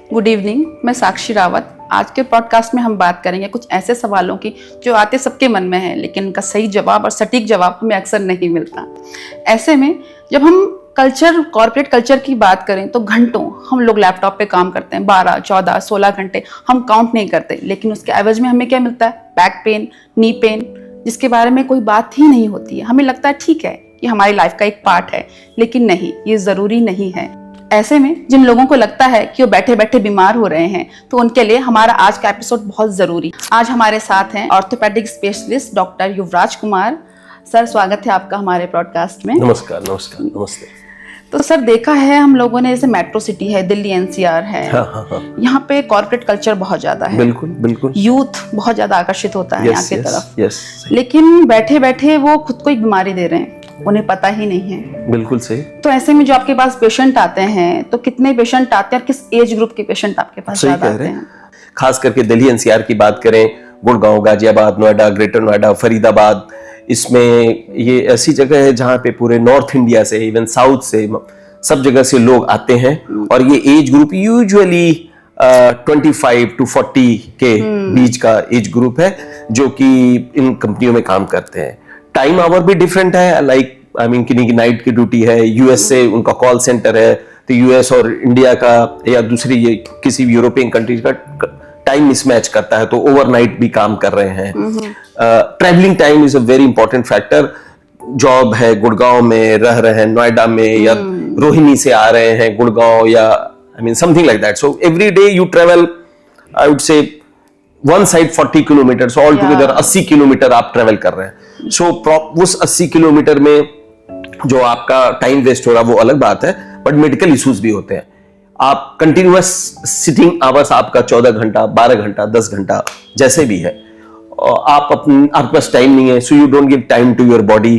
Good evening, मैं साक्षी रावत। आज के पॉडकास्ट में हम बात करेंगे कुछ ऐसे सवालों की जो आते सबके मन में है, लेकिन उनका सही जवाब और सटीक जवाब हमें अक्सर नहीं मिलता। ऐसे में जब हम कॉर्पोरेट कल्चर की बात करें तो घंटों हम लोग लैपटॉप पे काम करते हैं, 12, 14, 16 घंटे हम काउंट नहीं करते, लेकिन उसके एवज में हमें क्या मिलता है? बैक पेन, नी पेन, जिसके बारे में कोई बात ही नहीं होती है। हमें लगता है ठीक है, ये हमारी लाइफ का एक पार्ट है, लेकिन नहीं, ये जरूरी नहीं है। ऐसे में जिन लोगों को लगता है कि वो बैठे बैठे बीमार हो रहे हैं, तो उनके लिए हमारा आज का एपिसोड बहुत जरूरी। आज हमारे साथ हैं ऑर्थोपेडिक स्पेशलिस्ट डॉक्टर युवराज कुमार। सर, स्वागत है आपका हमारे पॉडकास्ट में। नमस्कार। नमस्ते। तो सर, देखा है हम लोगों ने, जैसे मेट्रो सिटी है, दिल्ली एनसीआर है, यहाँ पे कॉर्पोरेट कल्चर बहुत ज्यादा है। बिल्कुल। यूथ बहुत ज्यादा आकर्षित होता है यहाँ की तरफ। लेकिन बैठे बैठे वो खुद को एक बीमारी दे रहे हैं, उन्हें पता ही नहीं है। बिल्कुल सही। तो ऐसे में जो आपके पास पेशेंट आते हैं, तो कितने पेशेंट आते हैं और किस एज ग्रुप के पेशेंट आपके पास ज्यादा आते हैं? खास करके दिल्ली एनसीआर की बात करें, गुड़गांव, गाजियाबाद, नोएडा, ग्रेटर नोएडा, फरीदाबाद, इसमें ये ऐसी जगह है जहाँ पे पूरे नॉर्थ इंडिया से, इवन साउथ से, सब जगह से लोग आते हैं। और ये एज ग्रुप यूजुअली 25 to 40 के बीच का एज ग्रुप है, जो कि इन कंपनियों में काम करते हैं। टाइम आवर भी डिफरेंट है, किन्हीं की नाइट की ड्यूटी है, यूएस से उनका कॉल सेंटर है, तो यूएस और इंडिया का या दूसरी ये किसी भी यूरोपियन कंट्रीज का टाइम मिसमैच करता है, तो ओवरनाइट भी काम कर रहे हैं। Travelling time is a very important factor. Job है गुड़गांव में, रह रहे हैं नोएडा में, या रोहिणी से आ रहे हैं गुड़गांव, या something like that. So every day you travel, I would say one side 40 kilometre, so all together 80 kilometre आप ट्रेवल कर रहे हैं। सो उस 80 किलोमीटर में जो आपका टाइम वेस्ट हो रहा है वो अलग बात है, बट मेडिकल इश्यूज भी होते हैं। आप कंटिन्यूअस सिटिंग आवर्स आपका 14 घंटा, 12 घंटा, 10 घंटा जैसे भी है, आपके पास टाइम नहीं है, so you don't give time to your body.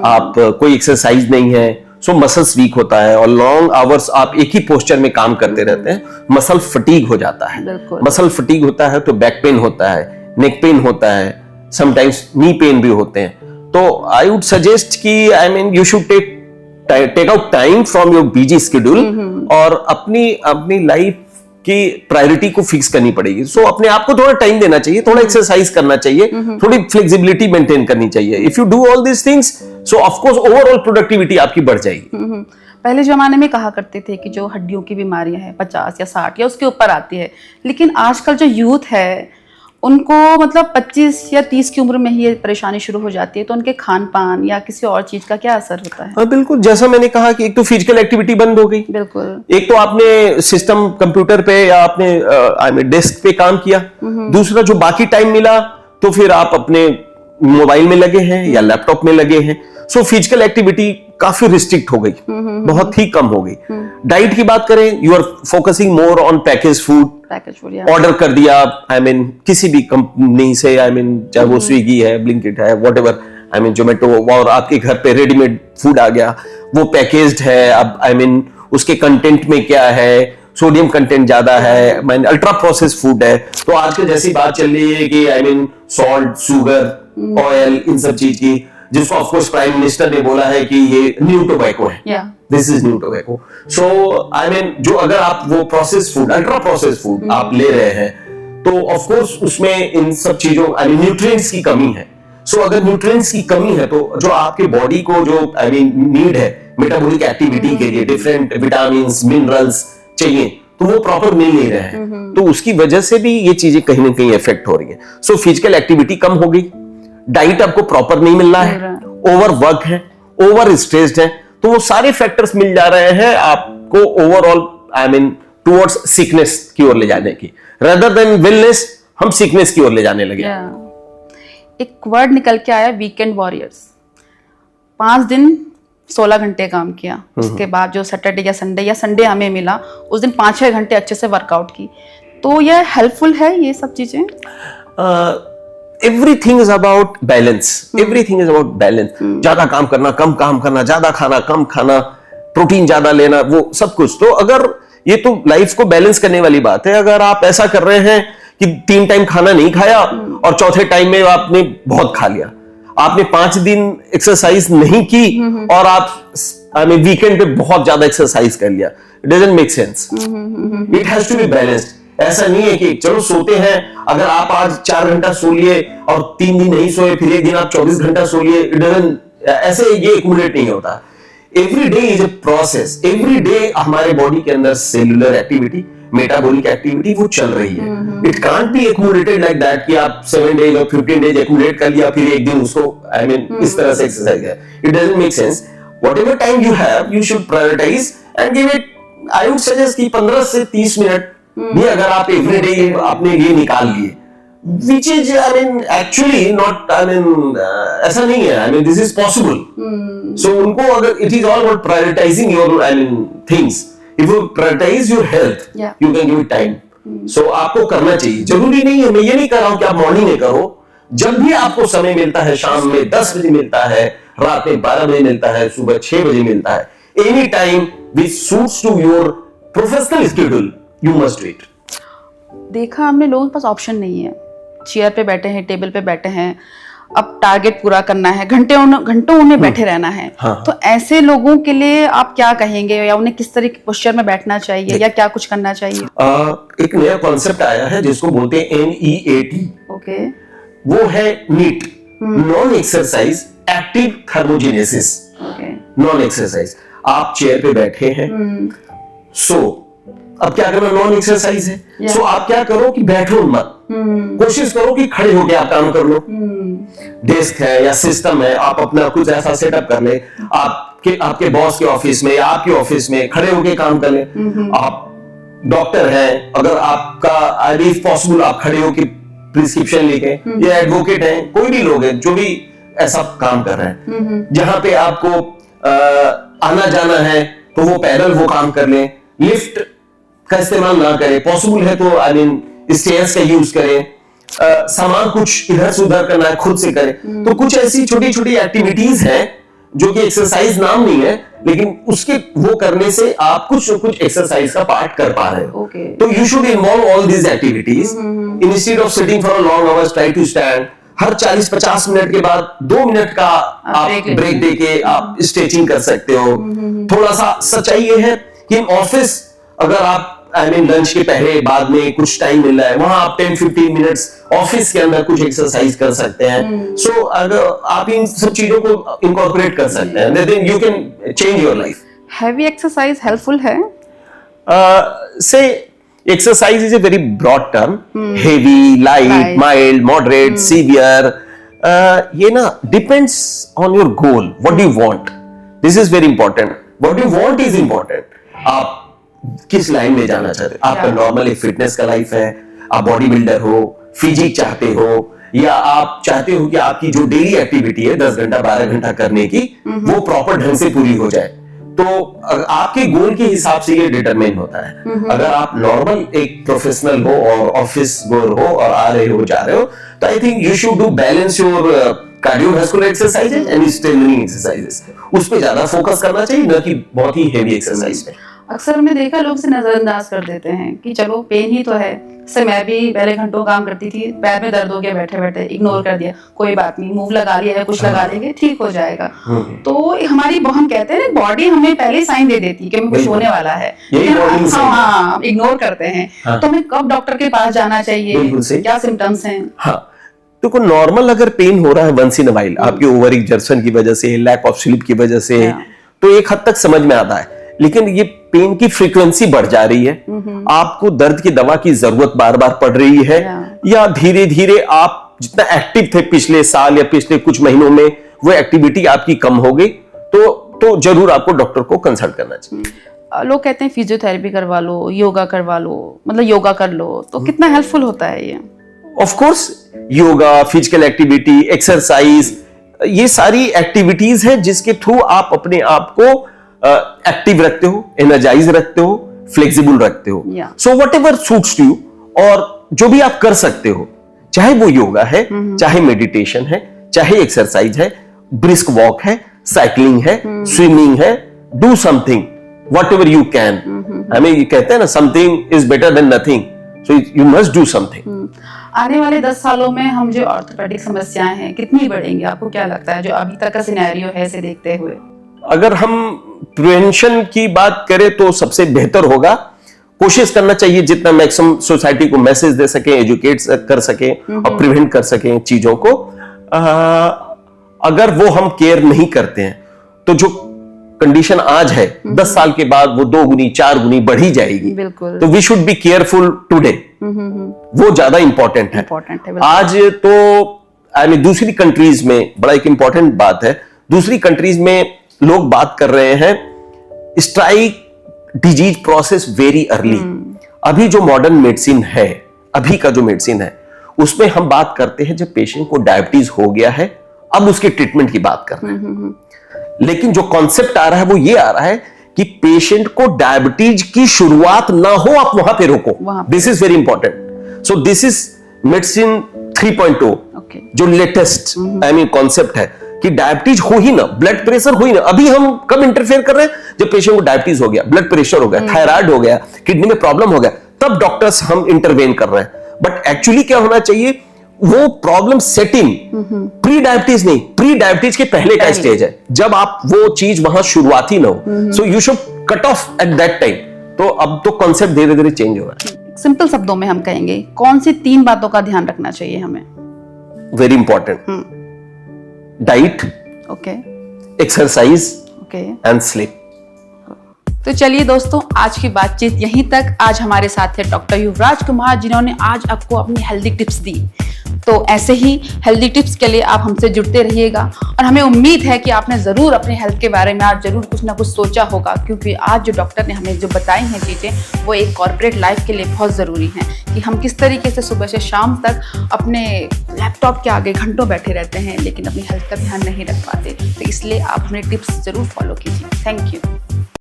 आप कोई एक्सरसाइज नहीं है, सो मसल्स वीक होता है, और लॉन्ग आवर्स आप एक ही पोस्चर में काम करते रहते हैं, मसल फटीग हो जाता है। मसल फटीग होता है तो बैक पेन होता है, नेक पेन होता है, समटाइम्स नी पेन भी होते हैं। तो आई वुड सजेस्ट कि you should take out time from your busy schedule, और अपनी लाइफ की प्रायोरिटी को फिक्स करनी पड़ेगी। सो अपने आप को थोड़ा टाइम देना चाहिए, थोड़ा एक्सरसाइज करना चाहिए, थोड़ी फ्लेक्सिबिलिटी मेंटेन करनी चाहिए। If you do all this things, so of course overall productivity आपकी बढ़ जाएगी। पहले जमाने में कहा करते थे कि जो हड्डियों की बीमारियां हैं 50 या 60 या उसके ऊपर आती है, लेकिन आजकल जो यूथ है उनको 25 या 30 की उम्र में ही ये परेशानी शुरू हो जाती है। तो उनके खान पान या किसी और चीज का क्या असर होता है? बिल्कुल, जैसा मैंने कहा कि एक तो फिजिकल एक्टिविटी बंद हो गई। बिल्कुल। एक तो आपने सिस्टम कंप्यूटर पे या आपने डेस्क पे काम किया, दूसरा जो बाकी टाइम मिला तो फिर आप अपने मोबाइल में लगे हैं या लैपटॉप में लगे हैं। सो फिजिकल एक्टिविटी काफी रिस्ट्रिक्ट हो गई, बहुत ही कम हो गई। डाइट की बात करें, you are focusing more on package food. Order कर दिया, किसी भी कंपनी से, चाहे वो स्विगी है, ब्लिंकिट है, व्हाटएवर, जोमेटो, और आपके घर पे रेडीमेड फूड आ गया, वो पैकेज्ड है। अब उसके कंटेंट में क्या है, सोडियम कंटेंट ज्यादा है, अल्ट्रा प्रोसेस फूड है। तो आजकल जैसी बात चल रही है कि सॉल्ट, शुगर, ऑयल, इन सब चीज की, जिसको ऑफ कोर्स प्राइम मिनिस्टर ने बोला है कि ये न्यू टोबैको है, दिस इज न्यू टोबैको। सो जो अगर आप वो process food, ultra process food आप ले रहे हैं, तो ऑफ कोर्स उसमें इन सब चीजों न्यूट्रिएंट्स की कमी है। सो अगर न्यूट्रिएंट्स की कमी है, तो जो आपके बॉडी को जो नीड है मेटाबॉलिक एक्टिविटी के लिए, डिफरेंट विटामिन, मिनरल्स चाहिए, तो वो प्रॉपर मिल नहीं रहे हैं। तो उसकी वजह से भी ये चीजें कहीं ना कहीं इफेक्ट हो रही है। सो फिजिकल एक्टिविटी कम हो गई, डाइट आपको प्रॉपर नहीं मिल रहा है, ओवर वर्क है, ओवर स्ट्रेस्ड है, तो वो सारे फैक्टर्स मिल जा रहे हैं आपको ओवरऑल टुवर्ड्स सिकनेस की ओर ले जाने की, रेदर देन वेलनेस हम सिकनेस की ओर ले जाने लगे। एक वर्ड निकल के आया, वीकेंड वॉरियर्स। 5 दिन 16 घंटे काम किया, उसके बाद जो सैटरडे या संडे हमें मिला, उस दिन 5-6 घंटे अच्छे से वर्कआउट की। तो यह हेल्पफुल है, ये सब चीजें? Everything is about balance. Everything is about balance. ज्यादा काम करना, कम काम करना, ज्यादा खाना, कम खाना, प्रोटीन ज्यादा लेना, वो सब कुछ। तो अगर ये तो लाइफ को बैलेंस करने वाली बात है। अगर आप ऐसा कर रहे हैं कि 3 टाइम खाना नहीं खाया और चौथे टाइम में आपने बहुत खा लिया, आपने 5 दिन एक्सरसाइज नहीं की और आप आई मीन वीकेंड पे बहुत ज्यादा एक्सरसाइज कर लिया, it doesn't make sense. It has to be balanced. ऐसा नहीं है कि चलो सोते हैं, अगर आप आज 4 घंटा सो लिए और 3 दिन नहीं सोए, फिर एक दिन आप 24 घंटा सो लिए, इट डजंट, ऐसे ये एक्यूमुलेट नहीं होता। Every day is a process. Every day हमारे बॉडी के अंदर सेलुलर एक्टिविटी, मेटाबॉलिक एक्टिविटी वो चल रही है। It can't be accumulated like that कि आप 7 डेज और 15 डेज एक्यूमुलेट कर लिया फिर एक दिन उसको आई मीन इस तरह से एक्सरसाइज है। It doesn't make sense. Whatever time you have you should prioritise and give it, I would suggest कि 15 से 30 मिनट भी अगर आप एवरी डे अपने लिए निकाल लिए, which is I mean actually not I mean ऐसा नहीं है, I mean this is possible. So उनको अगर it is all about prioritizing your I mean things. If you prioritize your health, you can give it time. So आपको करना चाहिए। जरूरी नहीं है, मैं ये नहीं कर रहा हूँ कि आप मॉर्निंग में करो, जब भी आपको समय मिलता है, शाम में 10 बजे मिलता है, रात में 12 बजे मिलता है, सुबह 6 बजे मिलता है, any time which suits to your professional schedule, you must do it. देखा हमने, लोगों के पास ऑप्शन नहीं है, चेयर पे बैठे हैं, टेबल पे बैठे हैं, अब टारगेट पूरा करना है, घंटों उन्हें बैठे रहना है। हाँ। तो ऐसे लोगों के लिए आप क्या कहेंगे, या उन्हें किस तरह के पोस्चर में बैठना चाहिए, या क्या कुछ करना चाहिए? एक नया कॉन्सेप्ट आया है जिसको बोलते हैं NEAT। ओके। वो है NEAT, non exercise active thermogenesis. Non exercise, आप चेयर पे बैठे हैं, अब क्या करना, नॉन एक्सरसाइज है। सो आप क्या करो कि बैठो मत, कोशिश करो कि खड़े होकर आप काम कर लो। डेस्क है या सिस्टम है, आप अपना कुछ ऐसा सेटअप कर ले, आपके बॉस के ऑफिस में या आपके ऑफिस में खड़े होकर काम कर ले। आप डॉक्टर हैं, अगर आपका इफ पॉसिबल आप खड़े होकर प्रिस्क्रिप्शन लेके, या एडवोकेट हैं, कोई भी लोग हैं जो भी ऐसा काम कर रहे हैं, जहां पे आपको आना जाना है तो वो पैदल वो काम कर लें, लिफ्ट का इस्तेमाल ना करें, पॉसिबल है तो आई मीन स्टेयर्स का यूज करें, सामान कुछ इधर से उधर करना है खुद से करें। तो कुछ ऐसी छोटी छोटी एक्टिविटीज हैं जो कि एक्सरसाइज नाम नहीं है, लेकिन उसके वो करने से आप कुछ न कुछ एक्सरसाइज का पार्ट कर पा रहे हो। तो you should involve all these activities instead of sitting for a long hours, try to stand. हर 40-50 मिनट के बाद 2 मिनट का आप ब्रेक देके आप स्ट्रेचिंग कर सकते हो। थोड़ा सा सच्चाई ये है कि ऑफिस अगर आप आई मीन लंच के पहले बाद में कुछ टाइम मिल रहा है, वहां आप 10-15 मिनट्स ऑफिस के अंदर कुछ एक्सरसाइज कर सकते हैं। सो अगर आप इन सब चीजों को इनकॉर्पोरेट कर सकते हैं, then you can change your life. Heavy exercise helpful है? से exercise is a very broad term. Heavy, light, mild, moderate, severe. ये ना depends on your goal. What do you want? This is very important. What you want is important. आप किस line में जाना चाहते हो? आपका नॉर्मल एक फिटनेस का लाइफ है, आप बॉडी बिल्डर हो, फिजिक चाहते हो, या आप चाहते हो कि आपकी जो डेली एक्टिविटी है 10 घंटा 12 घंटा करने की वो प्रॉपर ढंग से पूरी हो जाए। तो आपके गोल के हिसाब से ये डिटरमाइन होता है। अगर आप नॉर्मल एक प्रोफेशनल हो और ऑफिस गोर हो और आ रहे हो जा रहे हो, तो I think you should do balance your cardiovascular exercises and strengthening exercises. उस पे ज्यादा फोकस करना चाहिए, न कि बहुत ही हेवी एक्सरसाइज पे। अक्सर हमने देखा लोग से नजरअंदाज कर देते हैं कि चलो पेन ही तो है। से मैं भी पहले घंटों काम करती थी, पैर में दर्द हो गया, बैठे बैठे इग्नोर कर दिया, कोई बात नहीं, मूव लगा लिया है, कुछ लगा लेंगे ठीक हो जाएगा। तो हमारी हम कहते हैं बॉडी हमें पहले साइन दे देती है कि हमें कुछ होने वाला है, हाँ इग्नोर करते हैं। तो हमें कब डॉक्टर के पास जाना चाहिए, क्या सिम्टम्स हैं? तो नॉर्मल अगर पेन हो रहा है वंस इन अ व्हाइल, आपके ओवर एग्जर्शन की वजह से, लैक ऑफ स्लीप की वजह से, तो एक हद तक समझ में आता है। लेकिन ये पेन की फ्रीक्वेंसी बढ़ जा रही है, आपको दर्द की दवा की जरूरत बार बार पड़ रही है, या धीरे धीरे आप जितना एक्टिव थे पिछले साल या पिछले कुछ महीनों में वो एक्टिविटी आपकी कम हो गई, तो जरूर आपको डॉक्टर को कंसल्ट करना चाहिए। लोग कहते हैं फिजियोथेरेपी करवा लो, योगा करवा लो, मतलब योगा कर लो, तो कितना हेल्पफुल होता है ये? Of course yoga, physical activity, exercise, ये सारी एक्टिविटीज है जिसके थ्रू आप अपने आप को एक्टिव रखते हो, एनर्जाइज रखते हो, फ्लेक्सिबल रखते हो। So whatever suits to you, और जो भी आप कर सकते हो, चाहे वो योगा है, चाहे मेडिटेशन है, चाहे एक्सरसाइज है, ब्रिस्क वॉक है, साइकिलिंग है, स्विमिंग है, do something what ever you can. हमें ये कहते हैं ना, something is better than nothing, so you must do something. आने वाले 10 सालों में हम जो ऑर्थोपेडिक समस्याएं हैं कितनी बढ़ेंगी, आपको क्या लगता है, जो अभी तक का सिनेरियो है इसे देखते हुए? अगर हम प्रिवेंशन की बात करें तो सबसे बेहतर होगा, कोशिश करना चाहिए जितना मैक्सिमम सोसाइटी को मैसेज दे सके, एजुकेट कर सके और प्रिवेंट कर सके चीजों को। अगर वो हम केयर नहीं करते हैं तो जो कंडीशन आज है 10 साल के बाद वो 2 गुनी 4 गुनी बढ़ी जाएगी। बिल्कुल। तो we should be careful today, वो ज्यादा इंपॉर्टेंट है। आज तो दूसरी कंट्रीज में बड़ा एक इंपॉर्टेंट बात है, दूसरी कंट्रीज में लोग बात कर रहे हैं strike disease process very early. अभी जो मॉडर्न मेडिसिन है, अभी का जो मेडिसिन है, उसमें हम बात करते हैं जब पेशेंट को डायबिटीज हो गया है, अब उसके ट्रीटमेंट की बात कर रहे हैं। लेकिन जो कॉन्सेप्ट आ रहा है वो ये आ रहा है कि पेशेंट को डायबिटीज की शुरुआत ना हो, आप वहां पे रोको। This is very important. So this is medicine 3.0, जो लेटेस्ट कॉन्सेप्ट है कि डायबिटीज हो ही ना, ब्लड प्रेशर हो ही ना। अभी हम कब इंटरफेयर कर रहे हैं? जब पेशेंट को डायबिटीज हो गया, ब्लड प्रेशर हो गया, थायराइड हो गया, किडनी में प्रॉब्लम हो गया, तब डॉक्टर्स हम इंटरवेन कर रहे हैं। बट एक्चुअली क्या होना चाहिए, वो प्रॉब्लम सेटिंग प्री डायबिटीज नहीं, प्री डायबिटीज के पहले का स्टेज है, जब आप वो चीज वहां शुरुआती ना हो। So you should cut off at that time. तो अब तो कॉन्सेप्ट धीरे धीरे चेंज हो रहा है। सिंपल शब्दों में हम कहेंगे कौन सी 3 बातों का ध्यान रखना चाहिए हमें? Very important, diet, okay, exercise, okay, and sleep. तो चलिए दोस्तों, आज की बातचीत यहीं तक। आज हमारे साथ थे डॉक्टर युवराज कुमार, जिन्होंने आज आपको अपनी हेल्दी टिप्स दी। तो ऐसे ही हेल्दी टिप्स के लिए आप हमसे जुड़ते रहिएगा, और हमें उम्मीद है कि आपने ज़रूर अपने हेल्थ के बारे में आज ज़रूर कुछ ना कुछ सोचा होगा, क्योंकि आज जो डॉक्टर ने हमें जो बताई हैं चीज़ें, वो एक कॉर्पोरेट लाइफ के लिए बहुत ज़रूरी हैं कि हम किस तरीके से सुबह से शाम तक अपने लैपटॉप के आगे घंटों बैठे रहते हैं, लेकिन अपनी हेल्थ का ध्यान नहीं रख पाते। तो इसलिए आप अपने टिप्स ज़रूर फॉलो कीजिए। Thank you.